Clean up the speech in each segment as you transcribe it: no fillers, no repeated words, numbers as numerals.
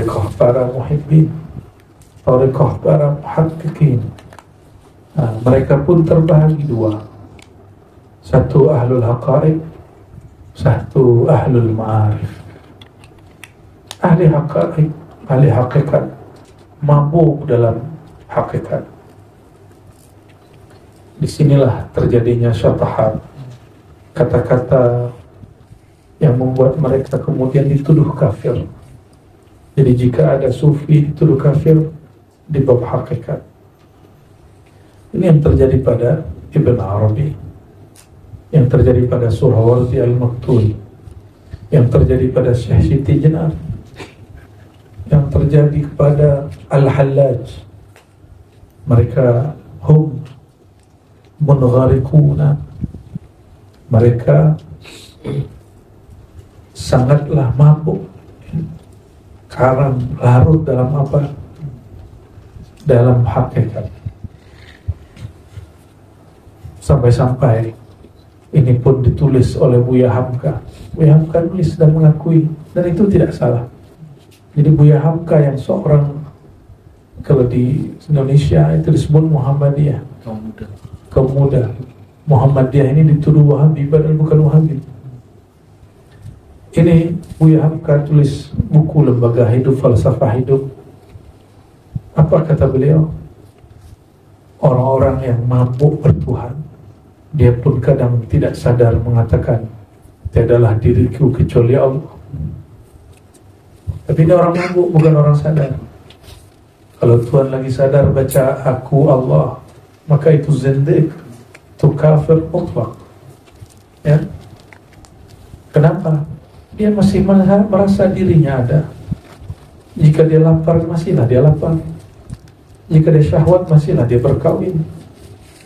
tariqah para muhibbin, tariqah para muhaqqiqin. Mereka pun terbahagi dua, satu ahlul haqaiq, satu ahlul ma'arif. Ahli haqaiq, ahli hakikat, mabuk dalam hakikat. Disinilah terjadinya syatahat, kata-kata yang membuat mereka kemudian dituduh kafir. Jadi jika ada sufi dituduh kafir di bab hakikat. Ini yang terjadi pada Ibn Arabi, yang terjadi pada Suhrawardi Al-Maktuli, yang terjadi pada Syekh Siti Jenar, yang terjadi kepada Al-Hallaj. Mereka munghariquna, mereka sangatlah mabuk, karam, larut dalam apa? Dalam hakikat. Sampai-sampai ini pun ditulis oleh Buya Hamka. Buya Hamka nulis dan mengakui, dan itu tidak salah. Jadi Buya Hamka yang seorang, kalau di Indonesia itu disebut Muhammadiyah, kaum muda. Muhammadiyah ini dituduh Wahabi padahal bukan Wahabi. Ini Buya Hamka tulis buku Lembaga Hidup, Falsafah Hidup. Apa kata beliau? Orang-orang yang mabuk bertuhan, dia pun kadang tidak sadar mengatakan, tiadalah diriku kecuali Allah. Tapi ini orang mabuk, bukan orang sadar. Kalau Tuhan lagi sadar baca aku Allah, maka itu zindiq, itu kafir mutlak. Ya. Kenapa? Dia masih merasa dirinya ada. Jika dia lapar, masihlah dia lapar. Jika dia syahwat, masihlah dia berkawin.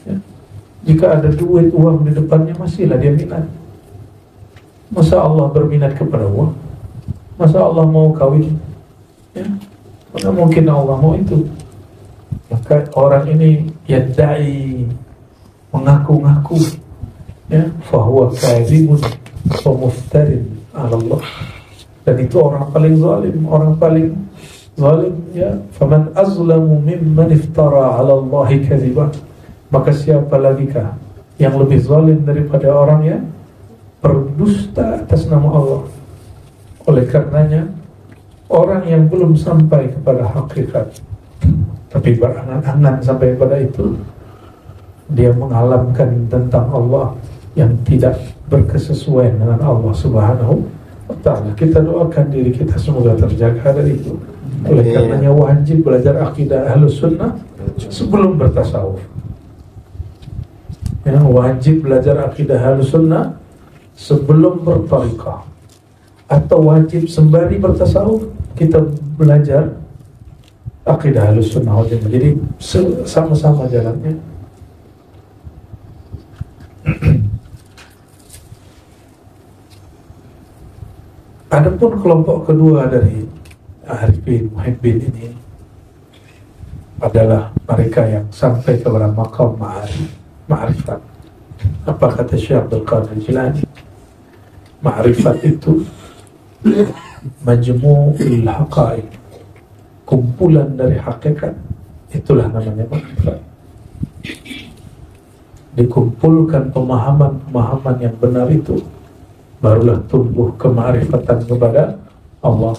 Ya. Jika ada duit, uang di depannya, masihlah dia minat. Masa Allah berminat kepada uang? Masa Allah mau kawin? Ya. Mana mungkin Allah mau itu? Maka orang ini yadda'i, mengaku-ngaku, ya, fahuwa kadhibun wa muftarin 'ala Allah. Dan itu orang paling zalim, ya. Faman azlamu mimman iftara 'ala Allahi kadhiban. Maka siapa lagi kah yang lebih zalim daripada orang yang berdusta atas nama Allah? Oleh karenanya, orang yang belum sampai kepada hakikat tapi berangan-angan sampai pada itu, dia mengalamkan tentang Allah yang tidak berkesesuaian dengan Allah Subhanahu wa ta'ala. Kita doakan diri kita semoga terjaga dari itu. Oleh karenanya wajib belajar akidah Ahlus Sunnah sebelum bertasawuf. Ya, wajib belajar akidah Ahlus Sunnah sebelum bertariqah. Atau wajib sembari bertasawuf kita belajar akidah Ahlus Sunnah wal Jamaah. Jadi sama-sama jalannya. Adapun kelompok kedua dari Arifin Muhibbin ini adalah mereka yang sampai kepada maqam ma'rifat. Apa kata Syekh Abdul Qadir Jilani? Ma'rifat itu majmu'ul haqaiq, kumpulan dari hakikat, itulah namanya ma'rifat. Dikumpulkan pemahaman-pemahaman yang benar itu, barulah tumbuh kemakrifatan kepada Allah.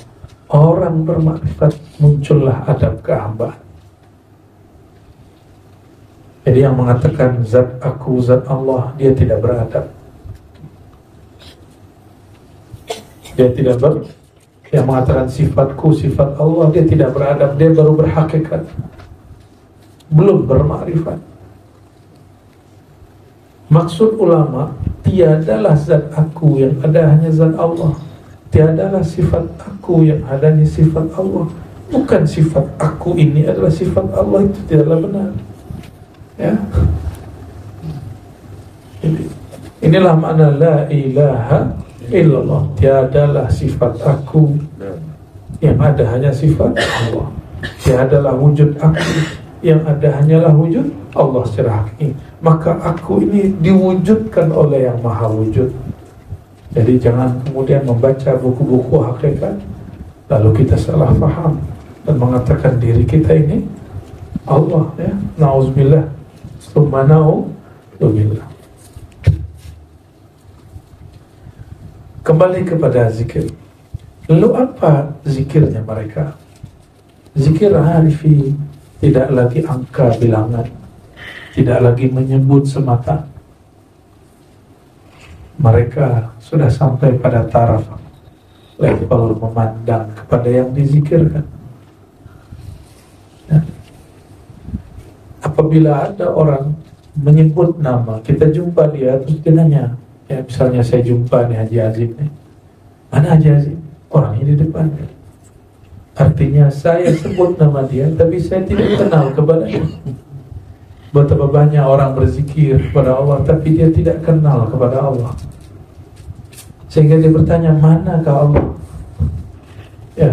Orang bermakrifat, muncullah adab kehambaan. Jadi yang mengatakan zat aku, zat Allah, dia tidak beradab. Yang mengatakan sifatku, sifat Allah, dia tidak beradab, dia baru berhakikat, belum bermakrifat. Maksud ulama, tiadalah zat aku, yang ada hanya zat Allah. Tiadalah sifat aku, yang adanya sifat Allah. Bukan sifat aku ini adalah sifat Allah, itu tidaklah benar. Ya. Inilah makna la ilaha illallah. Tiadalah sifat aku, yang ada hanya sifat Allah. Tiadalah wujud aku, yang ada hanyalah wujud Allah secara hakiki. Maka aku ini diwujudkan oleh yang maha wujud. Jadi jangan kemudian membaca buku-buku hakikat lalu kita salah paham dan mengatakan diri kita ini Allah, ya, na'udzubillah, tsumma na'udzubillah. Kembali kepada zikir. Lalu apa zikirnya mereka? Zikir harifi, tidak lagi angka bilangan, tidak lagi menyebut semata. Mereka sudah sampai pada taraf level memandang kepada yang dizikirkan. Ya. Apabila ada orang menyebut nama, kita jumpa dia, terus dia nanya, ya misalnya saya jumpa nih Haji Azim nih, mana Haji Azim? Orangnya di depan. Artinya saya sebut nama dia, tapi saya tidak kenal kepadanya. Betapa banyak orang berzikir kepada Allah, tapi dia tidak kenal kepada Allah. Sehingga dia bertanya, manakah Allah? Ya.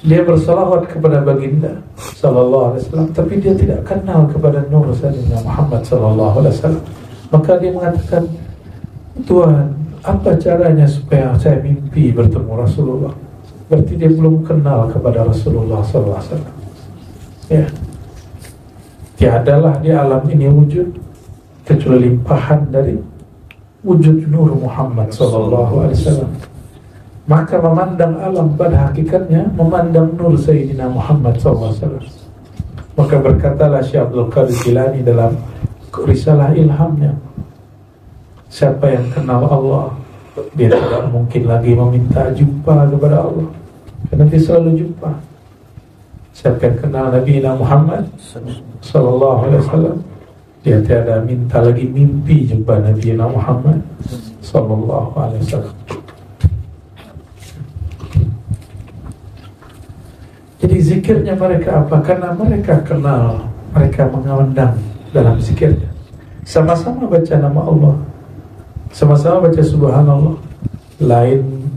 Dia bersalawat kepada baginda sallallahu alaihi wasallam, tapi dia tidak kenal kepada Nur Sayyidina Muhammad sallallahu alaihi wasallam. Maka dia mengatakan, Tuhan, apa caranya supaya saya mimpi bertemu Rasulullah? Berarti dia belum kenal kepada Rasulullah sallallahu alaihi wasallam. Ya. Tiadalah di alam ini wujud kecuali limpahan dari wujud Nur Muhammad sallallahu alaihi wasallam. Maka memandang alam pada hakikatnya memandang Nur Sayyidina Muhammad sallallahu alaihi wasallam. Maka berkatalah Syekh Abdul Qadir Jilani dalam risalah ilhamnya, siapa yang kenal Allah, dia tidak mungkin lagi meminta jumpa kepada Allah, karena dia selalu jumpa. Siapa yang kenal Nabi Muhammad sallallahu alaihi wasallam, dia tiada minta lagi mimpi jumpa Nabi Muhammad sallallahu alaihi wasallam. Jadi zikirnya mereka apa? Karena mereka kenal, mereka mengandang dalam zikirnya. Sama-sama baca nama Allah, sama-sama baca subhanallah. Lain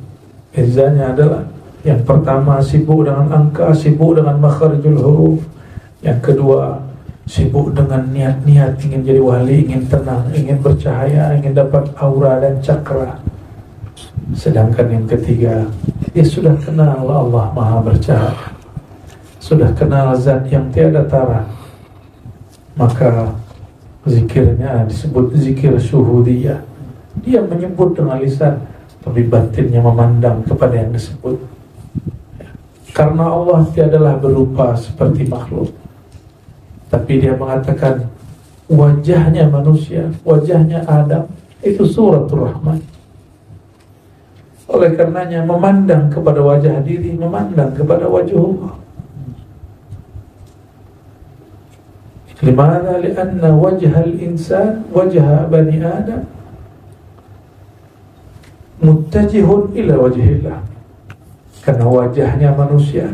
bezanya adalah yang pertama sibuk dengan angka, sibuk dengan makharijul huruf. Yang kedua sibuk dengan niat-niat ingin jadi wali, ingin tenang, ingin bercahaya, ingin dapat aura dan cakra. Sedangkan yang ketiga, dia sudah kenal Allah Maha Bercahaya, sudah kenal zat yang tiada tara, maka zikirnya disebut zikir syuhudiyah. Dia menyebut dengan lisan, tapi batinnya memandang kepada yang disebut. Karena Allah tiadalah berupa seperti makhluk, tapi dia mengatakan wajahnya manusia, wajahnya Adam, itu suratul Rahman. Oleh karenanya memandang kepada wajah diri, memandang kepada wajah Allah. Limadha? Lianna wajhal insan, wajah bani Adam, muttajihun ila wajhillah. Karena wajahnya manusia,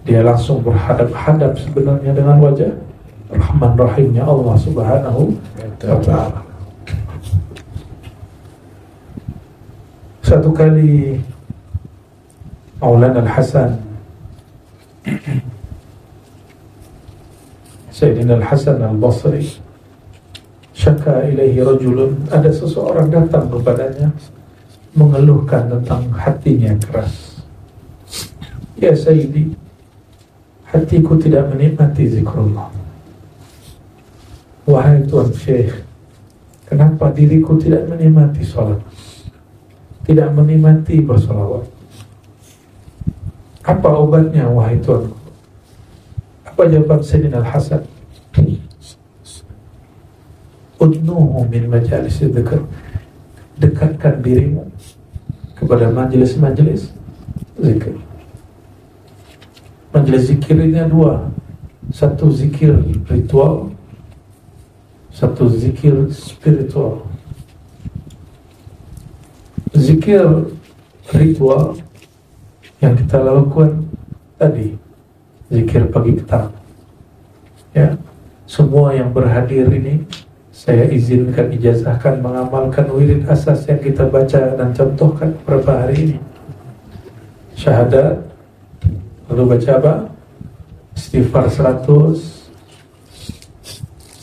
dia langsung berhadap-hadap sebenarnya dengan wajah Rahman Rahimnya Allah Subhanahu wa ta'ala. Satu kali Maulana Al-Hasan, Sayyidina Al-Hasan Al-Basri, syaka ilaihi rajulun, ada seseorang datang kepadanya mengeluhkan tentang hatinya keras. Ya Sayyidi, hatiku tidak menikmati zikrullah. Wahai Tuan Syekh, kenapa diriku tidak menikmati salat, tidak menikmati bersalawat? Apa obatnya wahai Tuanku? Apa jawaban Sayyidina Al-Hasan? Udnuhu min majalis dzikr, dekatkan dirimu kepada majelis-majelis zikir. Majelis zikir ini dua, satu zikir ritual, satu zikir spiritual. Zikir ritual yang kita lakukan tadi, zikir pagi petang, ya, semua yang berhadir ini saya izinkan, ijazahkan mengamalkan wirid asas yang kita baca dan contohkan beberapa hari ini. Syahadat, lalu baca apa? Istighfar 100.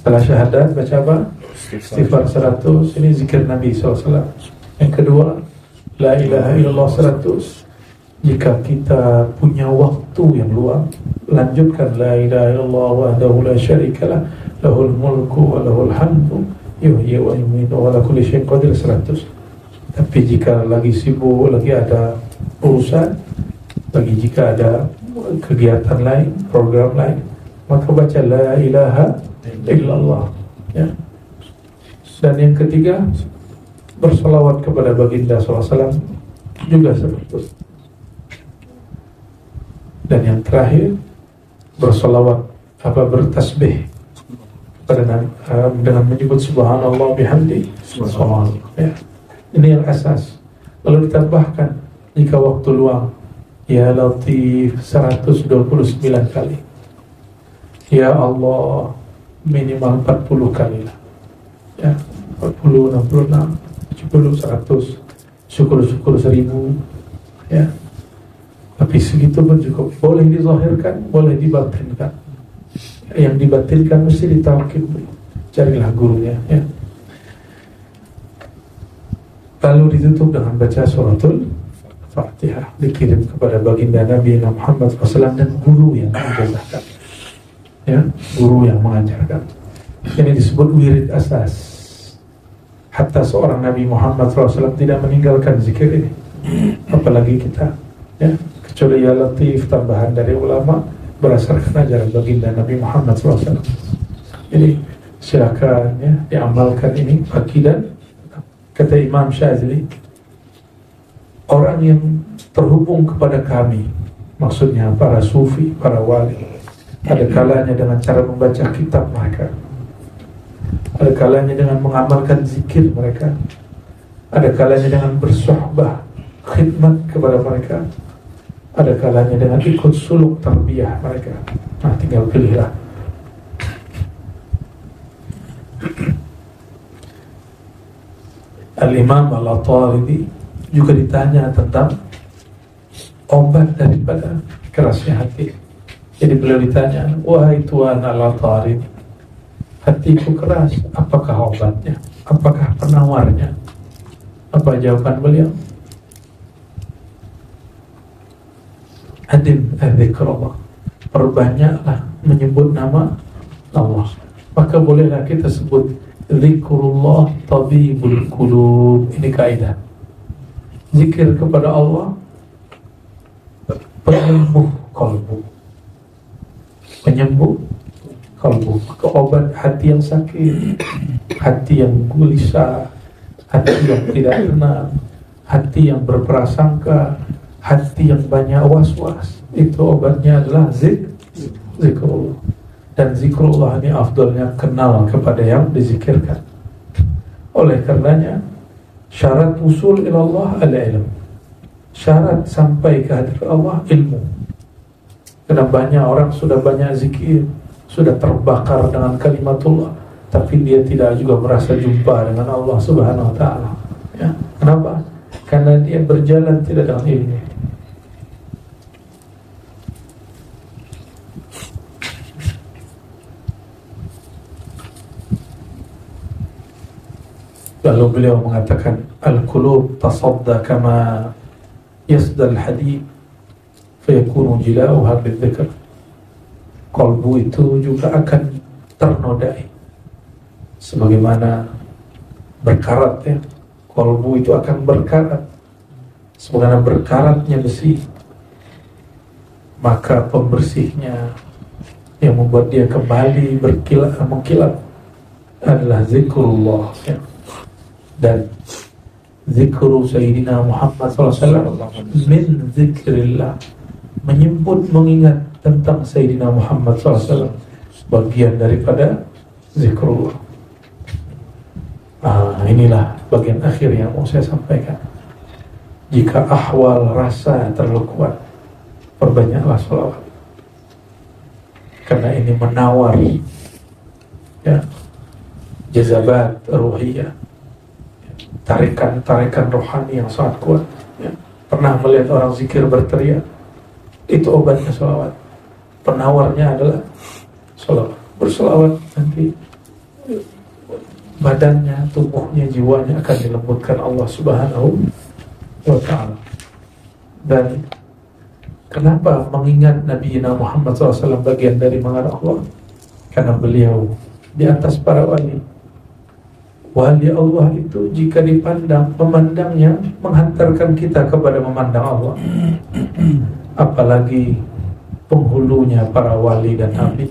Setelah syahadat baca apa? Istighfar 100. Ini zikir Nabi SAW. Yang kedua, La ilaha illallah 100. Jika kita punya waktu yang luang, lanjutkan la ilaha illallah wahdahu la syarikalah lahul mulku wa lahul hamdu yuhyi wa yumiitu wa ala kulli syai'in qadir 100. Tapi jika lagi sibuk, lagi ada urusan, lagi jika ada kegiatan lain, program lain, maka baca la ilaha illallah, ya. Dan yang ketiga, bersolawat kepada baginda SAW juga 100. Dan yang terakhir, bersolawat bertasbih kepada dengan menyebut subhanallah bihamdi subhanallah, ya. Ini yang asas. Lalu ditambahkan jika waktu luang, ya Latif 129 kali, ya Allah minimal 40 kali lah, ya, 40, 66, 70, 100, syukur-syukur 1000, ya. Tapi segitu pun cukup. Boleh dizahirkan, boleh dibatinkan. Yang dibatinkan mesti ditalqin, carilah gurunya, ya. Lalu ditutup dengan baca suratul Fatihah, dikirim kepada baginda Nabi Muhammad SAW dan guru yang mengajarkan, ya, guru yang mengajarkan. Ini disebut wirid asas. Hatta seorang Nabi Muhammad SAW tidak meninggalkan zikir ini, apalagi kita, ya. Kecuali ya Latif tambahan dari ulama berdasarkan ajaran baginda Nabi Muhammad SAW. Jadi silakan, ya, diamalkan ini pagi dan kata Imam Syazili, orang yang terhubung kepada kami, maksudnya para sufi, para wali, ada kalanya dengan cara membaca kitab mereka, ada kalanya dengan mengamalkan zikir mereka, ada kalanya dengan bersohbah, khidmat kepada mereka, ada kalanya dengan ikut suluk tarbiyah mereka. Nah, tinggal pilihlah. Al-Imam Al-Ataribi juga ditanya tentang obat daripada kerasnya hati. Jadi beliau ditanya, wahai Tuan Al-Ataribi, hatiku keras, apakah obatnya? Apakah penawarnya? Apa jawaban beliau? Adim adzikrillah, perbanyaklah menyebut nama Allah. Maka bolehlah kita sebut zikrullah tabibul qulub. Ini kaidah. Zikir kepada Allah penyembuh kalbu, penyembuh kalbu. Maka obat hati yang sakit, hati yang gelisah, hati yang tidak tenang, hati yang berprasangka, hati yang banyak was-was, itu obatnya adalah zikrullah. Dan zikrullah ini afdalnya kenal kepada yang dizikirkan. Oleh karenanya syarat usul ilallah al-ilm, syarat sampai ke hadirat Allah ilmu. Karena banyak orang sudah banyak zikir, sudah terbakar dengan kalimatullah, tapi dia tidak juga merasa jumpa dengan Allah Subhanahu wa ta'ala, ya. Kenapa? Karena dia berjalan tidak dengan ilmu. Lalu beliau mengatakan, al-qulub tasadda kama yasdal hadid fayakunu jila'uha bidzikr. Kalbu itu juga akan ternodai sebagaimana berkarat, ya. Kalbu itu akan berkarat sebagaimana berkaratnya besi. Maka pembersihnya yang membuat dia kembali mengkilat adalah zikrullah, ya. Dan zikru Sayyidina Muhammad SAW min zikrillah, menyebut, mengingat tentang Sayyidina Muhammad SAW, bagian daripada zikrullah. Inilah bagian akhir yang mau saya sampaikan. Jika ahwal rasa terlalu kuat, perbanyaklah sholawat, karena ini menawar, ya, jazabat ruhiyah, tarikan rohani yang sangat kuat, ya. Pernah melihat orang zikir berteriak? Itu obatnya sholawat. Penawarnya adalah sholawat. Bersolawat nanti badannya, tubuhnya, jiwanya akan dilembutkan Allah Subhanahu wa ta'ala. Dan kenapa mengingat Nabi Muhammad SAW bagian dari mengenal Allah? Karena beliau di atas para wali. Wali Allah itu jika dipandang, memandangnya menghantarkan kita kepada memandang Allah. Apalagi penghulunya para wali dan nabi,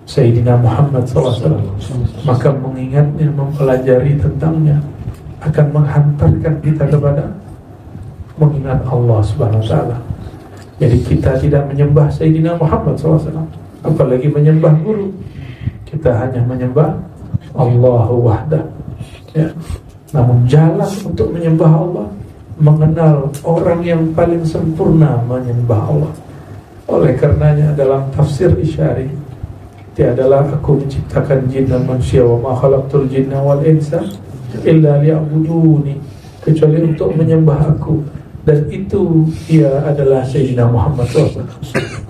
Sayyidina Muhammad SAW. Maka mengingatnya, mempelajari tentangnya akan menghantarkan kita kepada mengingat Allah Subhanahu wa ta'ala. Jadi kita tidak menyembah Sayyidina Muhammad SAW, apalagi menyembah guru. Kita hanya menyembah Allahu wahdah, ya. Namun jalan untuk menyembah Allah, mengenal orang yang paling sempurna menyembah Allah. Oleh karenanya dalam tafsir Isyari, tiadalah aku menciptakan jin dan manusia, wa ma khalaqtul jinna wal insa illa liya'buduni, kecuali untuk menyembah aku. Dan itu ia adalah Sayyidina Muhammad SAW.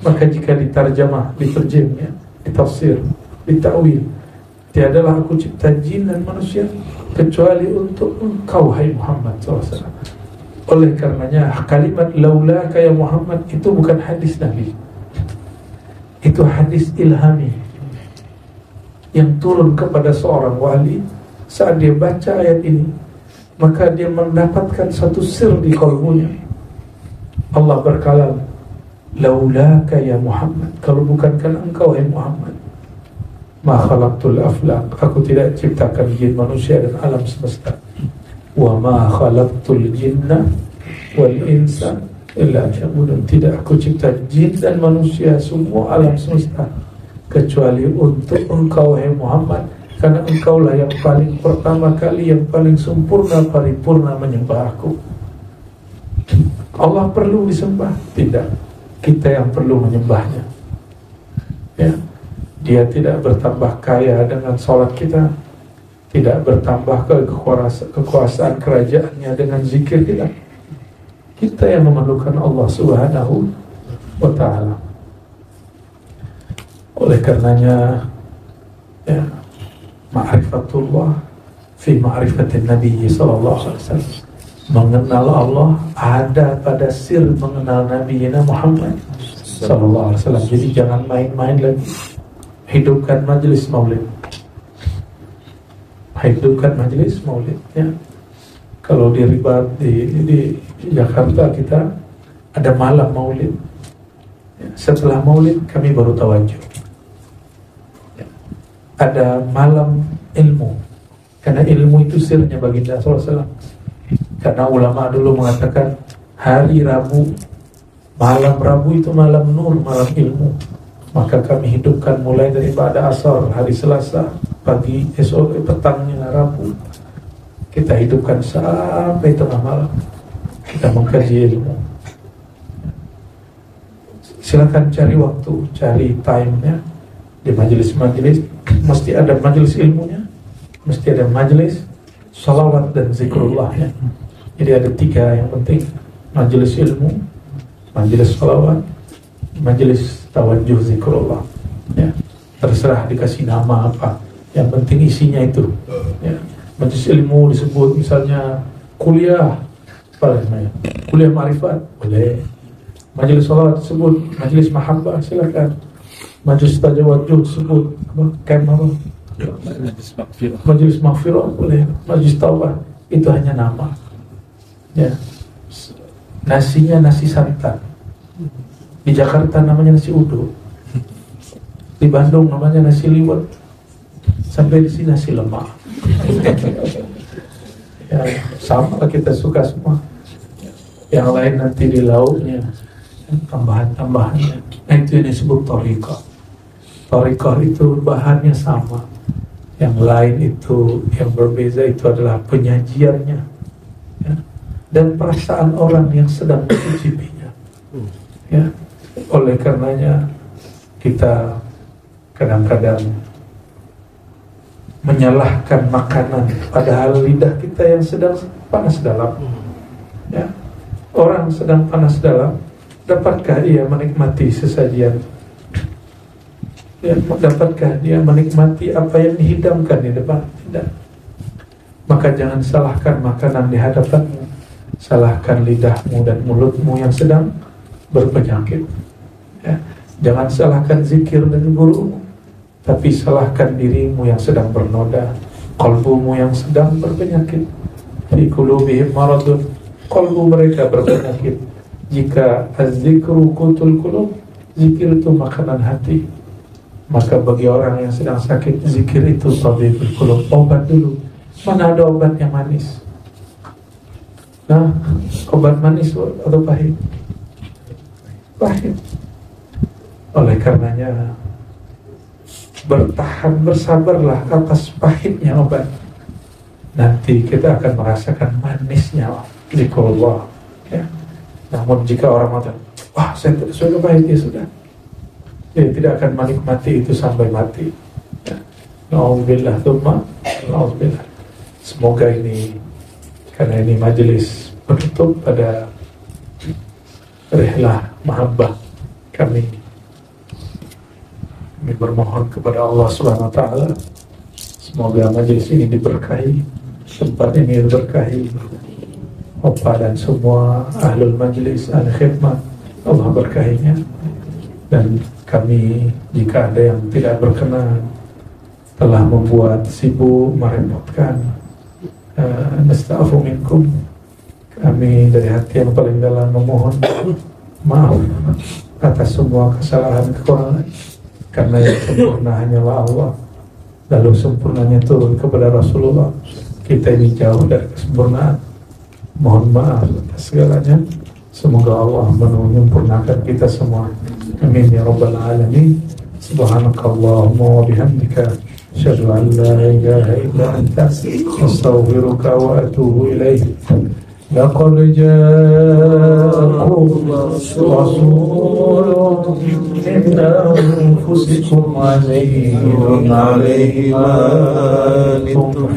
Maka jika diterjemah, diterjemahnya, ditafsir, ditakwil, tiadalah aku cipta jin dan manusia kecuali untuk engkau, hai Muhammad SAW. Oleh karenanya kalimat laulaka ya Muhammad itu bukan hadis Nabi, itu hadis ilhami yang turun kepada seorang wali. Saat dia baca ayat ini, maka dia mendapatkan satu sir di kalbunya. Allah berkalam, laulaka ya Muhammad, kalau bukankan engkau hai Muhammad, ma khalaqtul aflaq, aku tidak ciptakan jin, manusia dan alam semesta. Wa ma khalaqtul jinna wal insa illa liya'budun, tidak aku cipta jin dan manusia, semua alam semesta, kecuali untuk engkau hai Muhammad, karena engkaulah yang paling pertama kali, yang paling sempurna, paripurna menyembah aku. Allah perlu disembah? Tidak, kita yang perlu menyembahnya, ya. Dia tidak bertambah kaya dengan sholat kita, tidak bertambah kekuasaan kerajaannya dengan zikir kita. Kita yang memerlukan Allah Subhanahu wa ta'ala. Oleh karenanya, ya, ma'rifatullah fi ma'rifatin Nabi sallallahu alaihi wasallam, mengenal Allah ada pada sir mengenal Nabi Muhammad sallallahu alaihi wasallam. Jadi jangan main-main lagi. Hidupkan majelis maulid, hidupkan majelis maulid, ya. Kalau di Jakarta kita ada malam maulid, ya. Setelah maulid kami baru tawajuh, ya. Ada malam ilmu, karena ilmu itu sirnya baginda SAW. Karena ulama dulu mengatakan hari Rabu, malam Rabu itu malam nur, malam ilmu. Maka kami hidupkan mulai daripada asar hari Selasa, pagi, esok, petangnya Rabu, kita hidupkan sampai tengah malam. Kita mengkaji ilmu. Silakan cari waktu, cari time-nya di majelis-majelis. Mesti ada majelis ilmunya, mesti ada majelis salawat dan zikrullahnya. Jadi ada 3 yang penting: majelis ilmu, majelis salawat, majelis tawajuh zikrullah, ya. Terserah dikasih nama apa, yang penting isinya itu, ya. Majelis ilmu disebut misalnya kuliah, apa namanya, kuliah ma'rifat, boleh. Majelis salat disebut majelis mahabbah, silakan. Majelis tawajuh disebut apa? Majelis maghfirah, boleh. Majelis taubah, itu hanya nama, ya. Nasinya nasi santan. Di Jakarta namanya nasi uduk, di Bandung namanya nasi liwet, sampai di sini nasi lemak. Ya, sama lah, kita suka semua. Yang lain nanti di lauknya, tambahan-tambahannya. Nah, itu yang disebut thariqah. Thariqah itu bahannya sama, yang lain itu, yang berbeza itu adalah penyajiannya, ya, dan perasaan orang yang sedang mencicipinya, ya. Oleh karenanya kita kadang-kadang menyalahkan makanan, padahal lidah kita yang sedang panas dalam, ya. Orang sedang panas dalam, dapatkah ia menikmati sesajian? Ya, dapatkah dia menikmati apa yang dihidangkan di depan? Tidak. Maka jangan salahkan makanan di hadapanmu. salahkan lidahmu dan mulutmu yang sedang berpenyakit. Ya. Jangan salahkan zikir dan gurumu, tapi salahkan dirimu yang sedang bernoda, qalbumu yang sedang berpenyakit. Fi qulubihim maradun, qalbu mereka berpenyakit. Jika az-zikru qutul qulub, zikir itu makanan hati, maka bagi orang yang sedang sakit, zikir itu tabibul qulub, obat dulu. Mana ada obat yang manis? Nah, obat manis atau pahit? Pahit. Oleh karenanya, bertahan, bersabarlah atas pahitnya obat. Nanti kita akan merasakan manisnya zikrullah. Ya. Namun jika orang mengatakan, wah saya sudah pahit, ya sudah, dia tidak akan menikmati itu sampai mati. Ya. Na'udzubillah, tsumma na'udzubillah. Semoga ini, karena ini majelis penutup pada rihlah mahabbah kami bermohon kepada Allah Subhanahu wa taala, semoga majelis ini diberkahi, tempat ini diberkahi, Opa dan semua ahlul majelis, ahli khidmat, Allah berkahinya. Dan kami jika ada yang tidak berkenan, telah membuat sibuk, merepotkan, nasta'afu minkum, kami dari hati yang paling dalam memohon maaf atas semua kesalahan, kekurangan, karena yang sempurna hanyalah Allah, lalu sempurnanya turun kepada Rasulullah. Kita ini jauh dari kesempurnaan, mohon maaf atas segalanya. Semoga Allah menyempurnakan kita semua, amin ya rabbal alamin. Subhanakallahumma wa bihamdika, asyhadu an la ilaha illa anta, astaghfiruka wa atubu ilaik. Laqad ja'akum rasulun min anfusikum azizun 'alaihi ma antum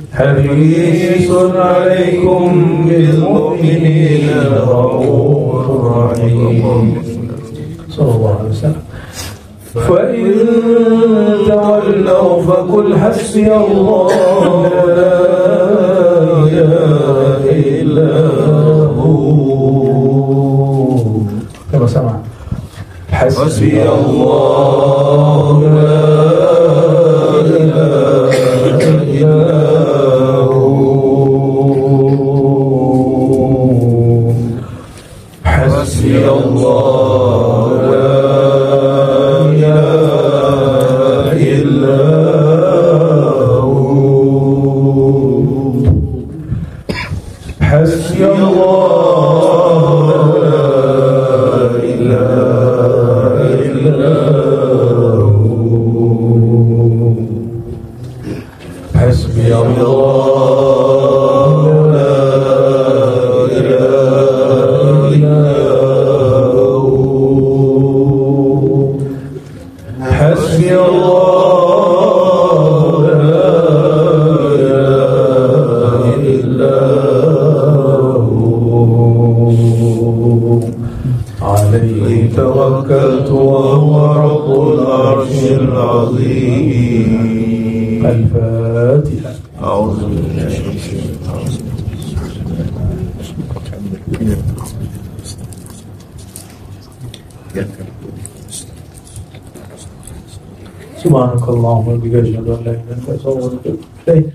harisun 'alaikum bil mu'minina raufur rahim. Sallallahu alaihi wasallam. فَإِن تَوَلَّوْا فَقُلْ حَسْبِيَ اللَّهُ لَا إِلَهَ إِلَّا هُوَ. Sama-sama. حَسْبِيَ اللَّهُ لَا إِلَهَ إِلَّا هُوَ. حَسْبِيَ اللَّهُ توكلت وهو رب العرش العظيم. الفاتحة. أعوذ بالله من الشيطان الرجيم. سبحانك اللهم وبحمدك أشهد أن لا إله إلا أنت أستغفرك وأتوب إليك.